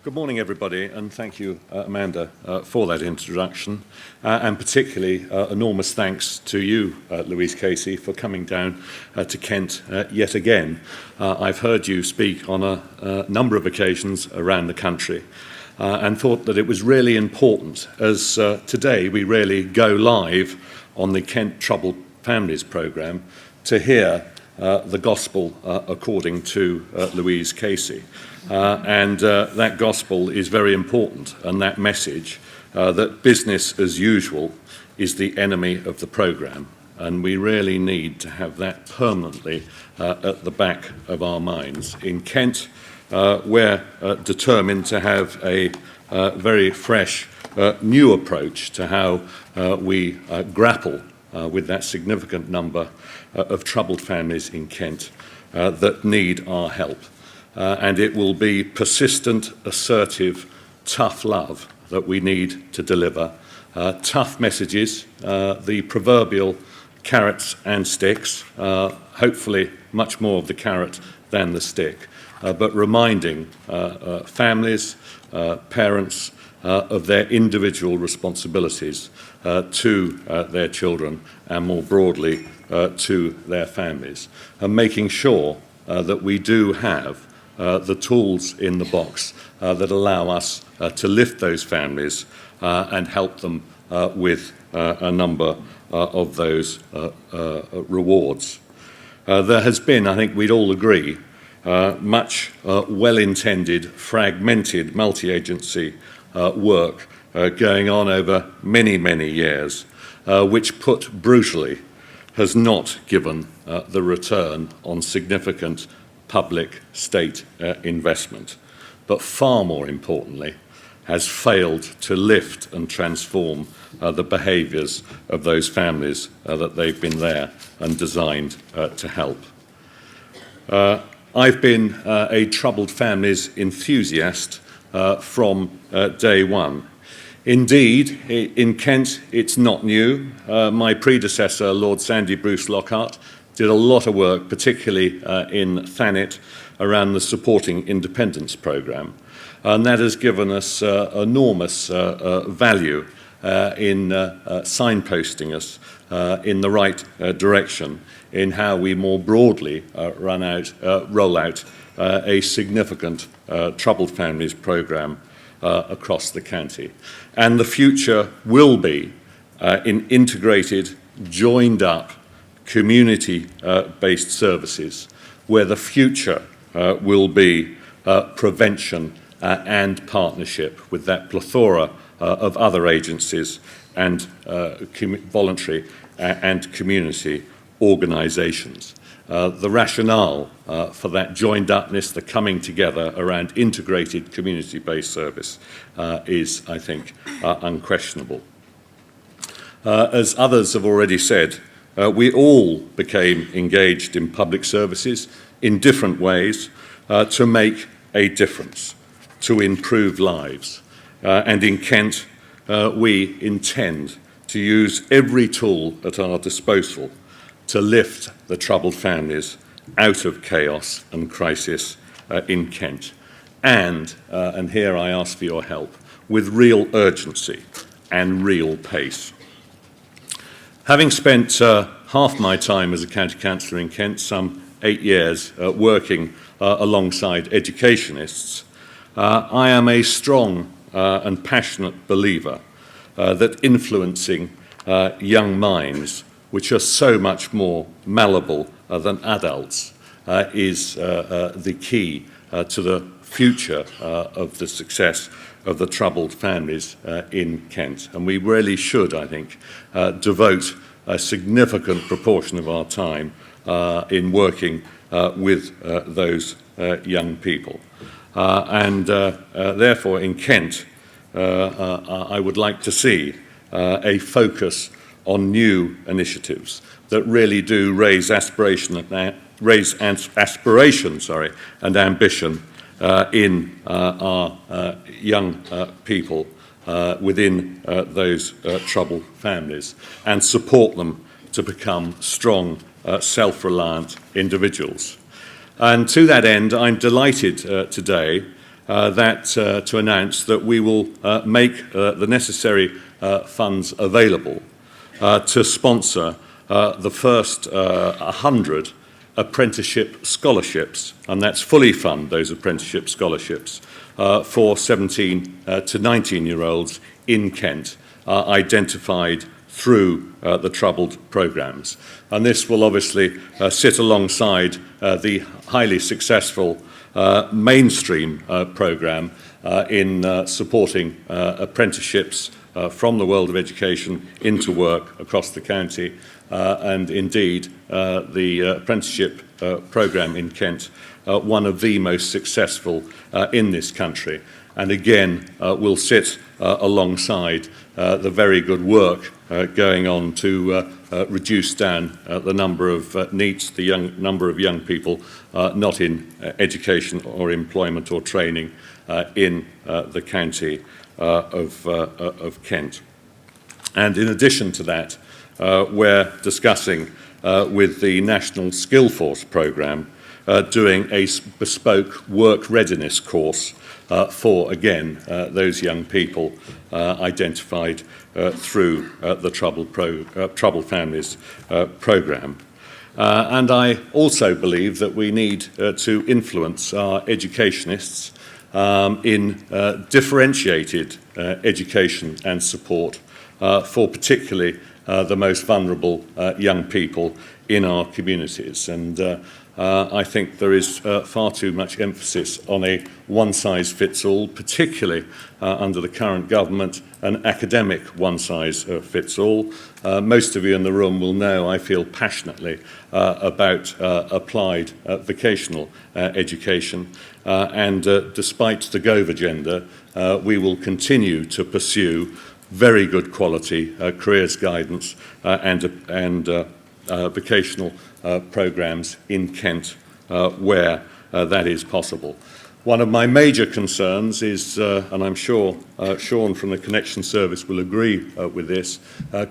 Good morning, everybody, and thank you, Amanda, for that introduction, and particularly enormous thanks to you, Louise Casey, for coming down to Kent yet again. I've heard you speak on a number of occasions around the country and thought that it was really important, as today we really go live on the Kent Troubled Families programme, to hear the gospel according to Louise Casey. And that gospel is very important, and that message that business as usual is the enemy of the programme, and we really need to have that permanently at the back of our minds. In Kent, we're determined to have a very fresh new approach to how we grapple with that significant number of troubled families in Kent that need our help. And it will be persistent, assertive, tough love that we need to deliver. Tough messages, the proverbial carrots and sticks, hopefully much more of the carrot than the stick, but reminding families, parents of their individual responsibilities to their children and more broadly to their families, and making sure that we do have the tools in the box that allow us to lift those families and help them with a number of those rewards. There has been, I think we'd all agree, much well-intended, fragmented, multi-agency work going on over many, many years, which, put brutally, has not given the return on significant public state investment, but far more importantly, has failed to lift and transform the behaviours of those families that they've been there and designed to help. I've been a troubled families enthusiast from day one. Indeed, in Kent, it's not new. My predecessor, Lord Sandy Bruce Lockhart, did a lot of work, particularly in Thanet, around the Supporting Independence programme. And that has given us enormous value in signposting us in the right direction in how we more broadly roll out a significant troubled families programme across the county. And the future will be in integrated, joined up, community-based services, where the future will be prevention and partnership with that plethora of other agencies and voluntary and community organisations. The rationale for that joined-upness, the coming together around integrated community-based service is, I think, unquestionable. As others have already said, we all became engaged in public services in different ways to make a difference, to improve lives. And in Kent, we intend to use every tool at our disposal to lift the troubled families out of chaos and crisis in Kent. And here I ask for your help, with real urgency and real pace. Having spent half my time as a county councillor in Kent, some 8 years working alongside educationists, I am a strong and passionate believer that influencing young minds, which are so much more malleable than adults, is the key to the future of the success of the troubled families in Kent. And we really should, I think, devote a significant proportion of our time in working with those young people. Therefore, in Kent, I would like to see a focus on new initiatives that really do raise aspiration and ambition in our young people within those troubled families, and support them to become strong, self-reliant individuals. And to that end, I'm delighted today to announce that we will make the necessary funds available to sponsor the first 100 apprenticeship scholarships, and that's fully fund those apprenticeship scholarships for 17 to 19-year-olds in Kent, identified through the troubled programmes. And this will obviously sit alongside the highly successful mainstream programme in supporting apprenticeships from the world of education into work across the county, and indeed the apprenticeship programme in Kent, one of the most successful in this country, and again will sit alongside the very good work going on to reduce down the number of NEETs, the number of young people not in education or employment or training in the county of Kent. And in addition to that, we're discussing with the National Skillforce Programme doing a bespoke work readiness course for, again, those young people identified through the Troubled Families programme. And I also believe that we need to influence our educationists in differentiated education and support for particularly the most vulnerable young people in our communities. And I think there is far too much emphasis on a one-size-fits-all, particularly under the current government, an academic one-size-fits-all. Most of you in the room will know I feel passionately about applied vocational education, and despite the Gove agenda, we will continue to pursue very good quality careers guidance and vocational programmes in Kent where that is possible. One of my major concerns is, and I'm sure Sean from the Connection Service will agree with this,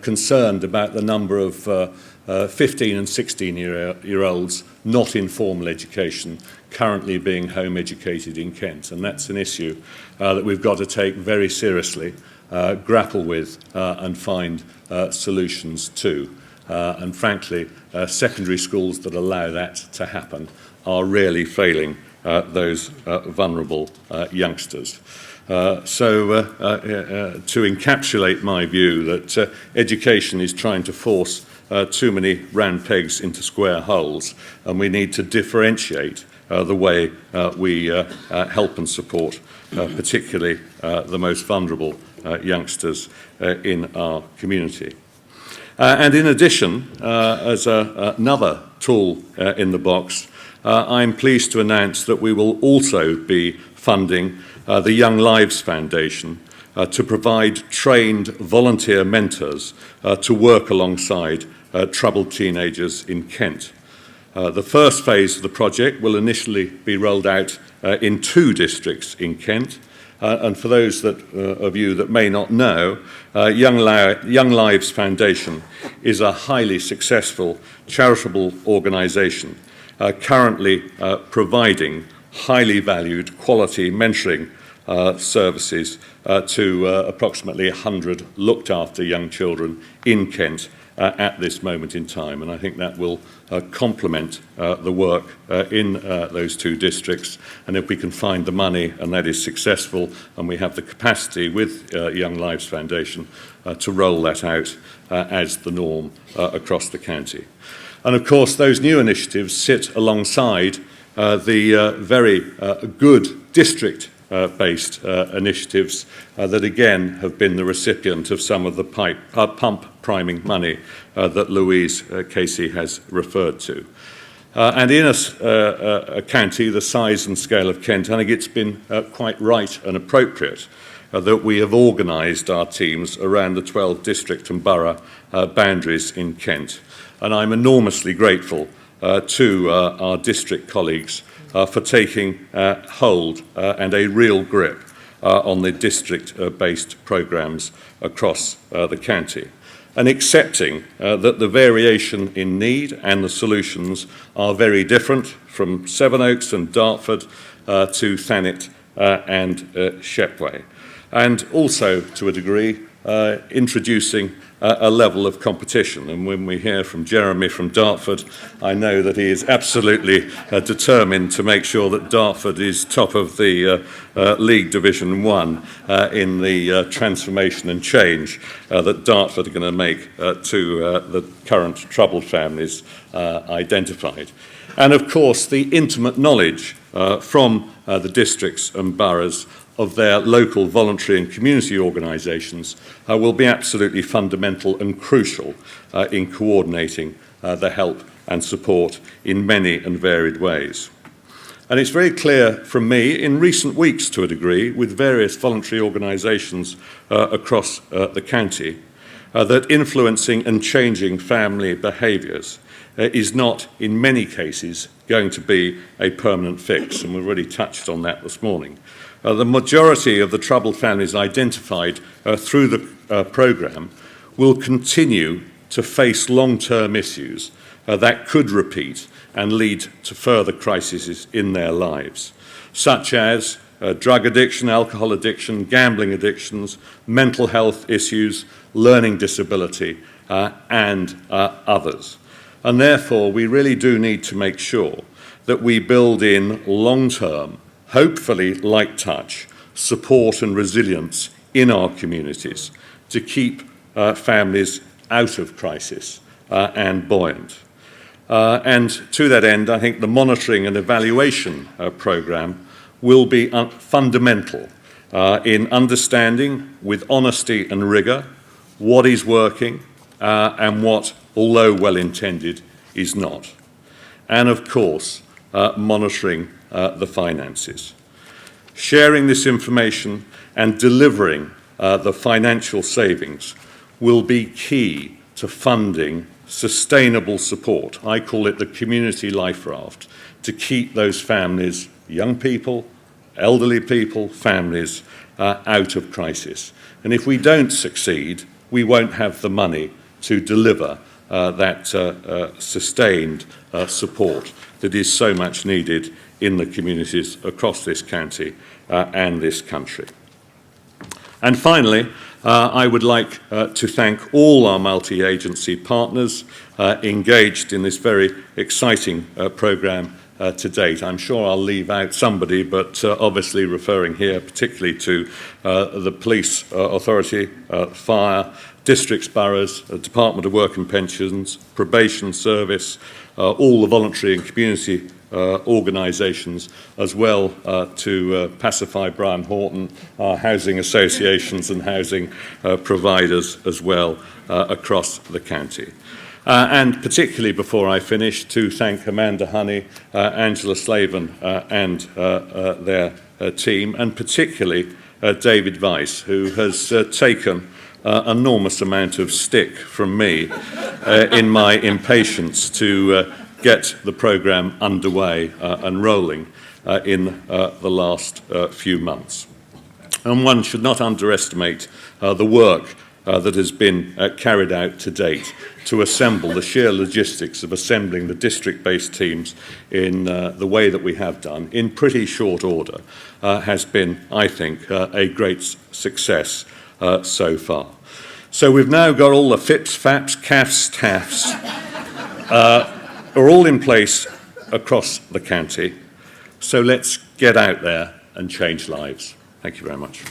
concerned about the number of 15 and 16-year-olds not in formal education currently being home educated in Kent. And that's an issue that we've got to take very seriously, grapple with and find solutions to. And frankly, secondary schools that allow that to happen are really failing those vulnerable youngsters. So to encapsulate my view that education is trying to force too many round pegs into square holes, and we need to differentiate the way we help and support particularly the most vulnerable youngsters in our community. And in addition, as another tool in the box, I'm pleased to announce that we will also be funding the Young Lives Foundation to provide trained volunteer mentors to work alongside troubled teenagers in Kent. The first phase of the project will initially be rolled out in 2 districts in Kent. And for those of you that may not know, Young Lives Foundation is a highly successful charitable organisation currently providing highly valued quality mentoring services to approximately 100 looked after young children in Kent at this moment in time. And I think that will complement the work in those 2 districts. And if we can find the money and that is successful, and we have the capacity with Young Lives Foundation to roll that out as the norm across the county. And of course, those new initiatives sit alongside the very good district-based initiatives that again have been the recipient of some of the pump priming money that Louise Casey has referred to. And in a county the size and scale of Kent, I think it's been quite right and appropriate that we have organised our teams around the 12 district and borough boundaries in Kent. And I'm enormously grateful to our district colleagues for taking hold and a real grip on the district-based programmes across the county, and accepting that the variation in need and the solutions are very different from Sevenoaks and Dartford to Thanet and Shepway. And also, to a degree, introducing a level of competition. And when we hear from Jeremy from Dartford, I know that he is absolutely determined to make sure that Dartford is top of the League Division 1 in the transformation and change that Dartford are going to make to the current troubled families identified. And of course, the intimate knowledge from the districts and boroughs of their local voluntary and community organisations will be absolutely fundamental and crucial in coordinating the help and support in many and varied ways. And it's very clear from me, in recent weeks to a degree, with various voluntary organisations across the county, that influencing and changing family behaviours is not, in many cases, going to be a permanent fix, and we've already touched on that this morning. The majority of the troubled families identified through the programme will continue to face long-term issues that could repeat and lead to further crises in their lives, such as drug addiction, alcohol addiction, gambling addictions, mental health issues, learning disability, and others. And therefore, we really do need to make sure that we build in long-term, hopefully light touch, support and resilience in our communities to keep families out of crisis and buoyant. And to that end, I think the monitoring and evaluation programme will be fundamental in understanding with honesty and rigour what is working and what, although well-intended, is not. And of course, monitoring the finances. Sharing this information and delivering the financial savings will be key to funding sustainable support. I call it the community life raft, to keep those families, young people, elderly people, families, out of crisis. And if we don't succeed, we won't have the money to deliver that sustained support that is so much needed in the communities across this county and this country. And finally, I would like to thank all our multi-agency partners engaged in this very exciting programme to date. I'm sure I'll leave out somebody, but obviously referring here particularly to the Police Authority, Fire, districts, boroughs, Department of Work and Pensions, Probation Service, all the voluntary and community organisations, as well to Pacify Brian Horton, our housing associations and housing providers as well across the county. And particularly before I finish, to thank Amanda Honey, Angela Slavin and their team, and particularly David Weiss, who has taken enormous amount of stick from me in my impatience to get the programme underway and rolling in the last few months. And one should not underestimate the work that has been carried out to date to assemble the sheer logistics of assembling the district-based teams in the way that we have done in pretty short order has been, I think, a great success so far. So we've now got all the FIPs, FAPs, CAFs, TAFs are all in place across the county. So let's get out there and change lives. Thank you very much.